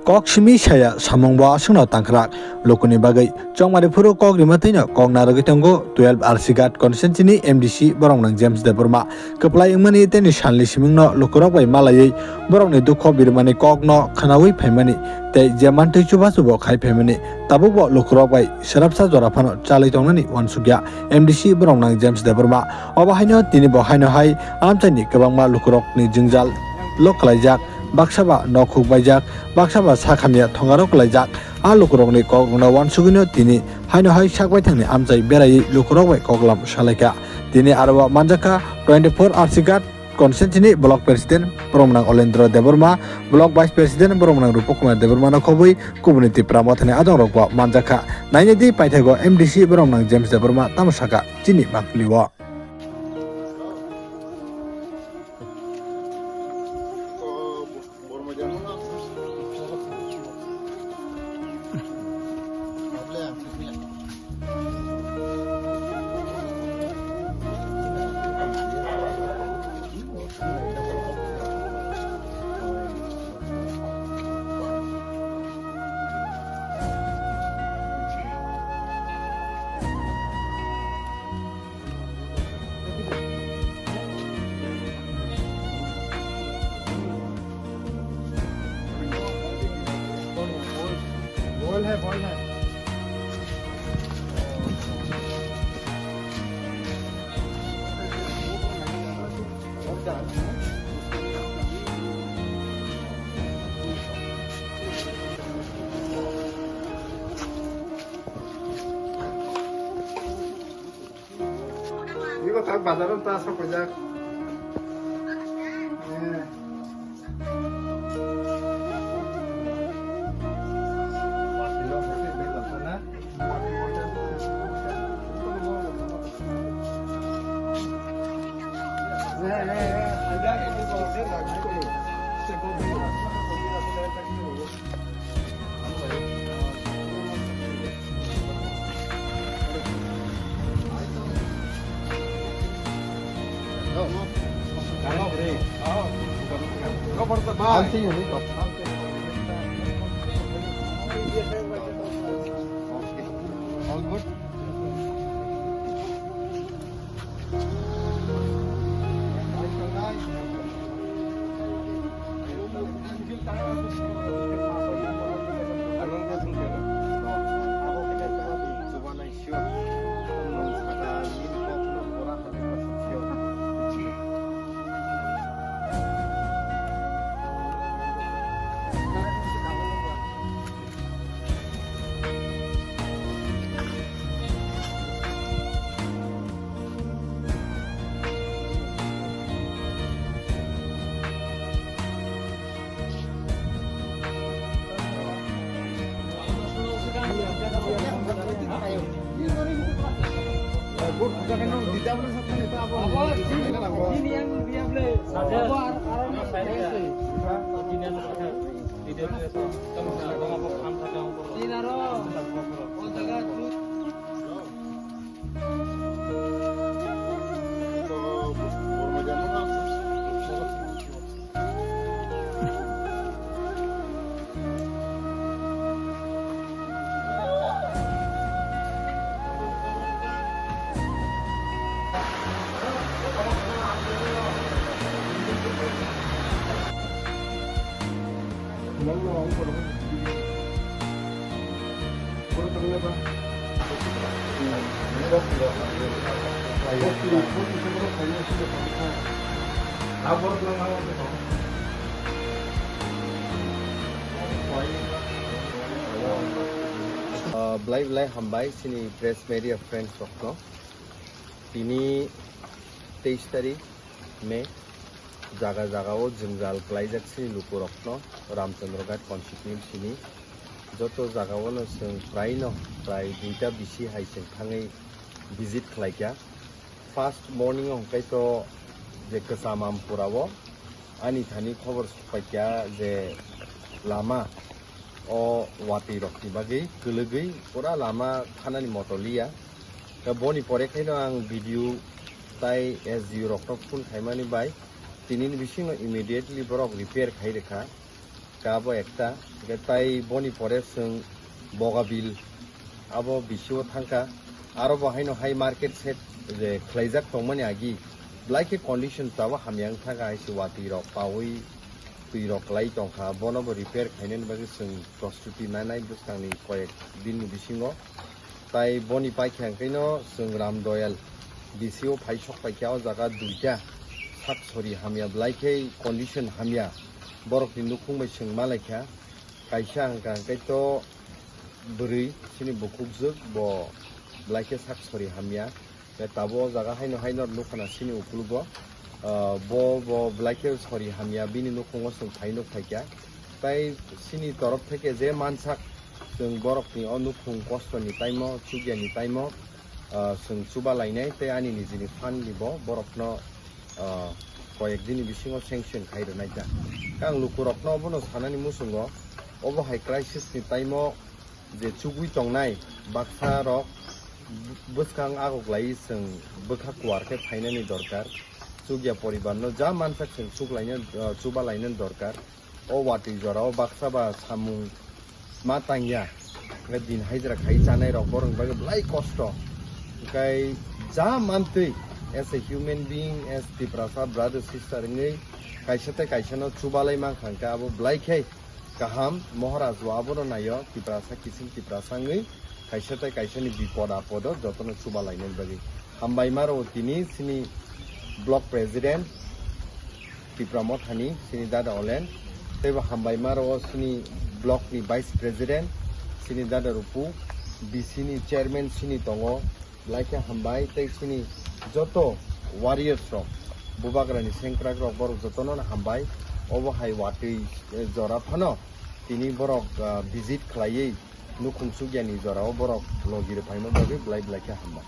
kok simi saya samongba sungno tangkrak lokuni bagai chongmari phuru kok rimatina kok naragi tango 12 arsigat constituency MDC borong nang James Deburma keplai mani teni shanli simingno Lukurok bai malai borong ni dukho birmani kok no khanawi phaimani tei jaman tei chuba chubo khai phaimani tabubo Lukurok bai sarapsa jora phano chalai tongnani wansugya MDC borong nang James Deburma obahaino tini bohaino hai amchani kebangma Lukurok ni jingjal Kwlaijak Baksaba nokhuk Baijak Baksaba Hamya thongaro Kwlaijak Lukurok ni kok no wansugino tini haino hai sakbai thangni amchai berai Lukurok bai koklam salaika tini arwa manjaka 24 arsigat constituency block president Boromnang Olendra Deburma block vice president Boromnang Rupokumar Deburma no khobui community pramothane adong rokwa manjaka naine di paithego MDC Boromnang James Deburma tamasaka chini makliwa ball है 이거 다 바다로 따서 보자. All good. Belai Hapbui sini press media friends Rokno ini 23 तारिख में जागा वो जंगल Kwlaijak sini Lukurok रामचंद्रघाट constituency sini joto jaga wo no sing prai duita bisi hai sing thangai visit khlaikya first morning kai to je kasamam purawo ani thani khobor paikya je lama o wati rokni bagi kelegi pura lama khanani motolia ka boni pore khaino ang video tai SU Rokno phun khaimani bai tinin bising immediately borok repair khai rekha Kabo ekta getai boni pore sung bogabil abo bisio thangka aro bahaino high market set je Kwlaijak tongmani agi blaike condition tawa hamyang thanga isi wati rok pawi tui rok lai tongkha bono bo repair khainen bagi sung prostituti nanai buskangni koyek dinni bisingo tai boni paikhang kaino sung ram doyal bisio phaisok paikyao jaga duita sak sori hamya blaike condition hamya borok ni nukung mai sung malaikha kaisa hangka kaito buri sini bukukjuk bo blaike sak sori hamya tabo jaga haino nukana sini ukulugo bo blaike sori hamya bini nukungo sung thainok thaikya tai sini torof theke je mansak sung borok ni onukung kosto ni taimo chugya ni taimo sung chuba lainai te ani ni jini fan libo borok no koyek dini bisingo sanction khairo naija kang Lukurok no bono sanani musungo obo high crisis ni taimo je chugui tongnai baksa rok buskang agoglai sung bukhak warke phainani dorkar chugya poribar no ja mansak sung chuba lainen dorkar o wati jorao baksa ba samung matangya din haijra khai chanai rok borong bagi blai kosto kai ja mantui as a human being as the prasa brother sister ngai kaisa no chubalai mang khangka abo blai khai kaham moharaj waboro nayo ti prasa kisim ti prasa ngai kaisa ni bipod apodo jotono chubalai nen bagi hambai maro tini sini block president Tipramot hani sini dada olen teba hambai maro sini block ni vice president sini dada rupu bisini chairman sini tongo laika hambai te sini joto warriors rok bubagrani sengkrak rok borok jotono hambai obo hai wati jora phano tini borok visit khlaiei nukung sugyani jora borok logire phaimo bagi blai ka hamba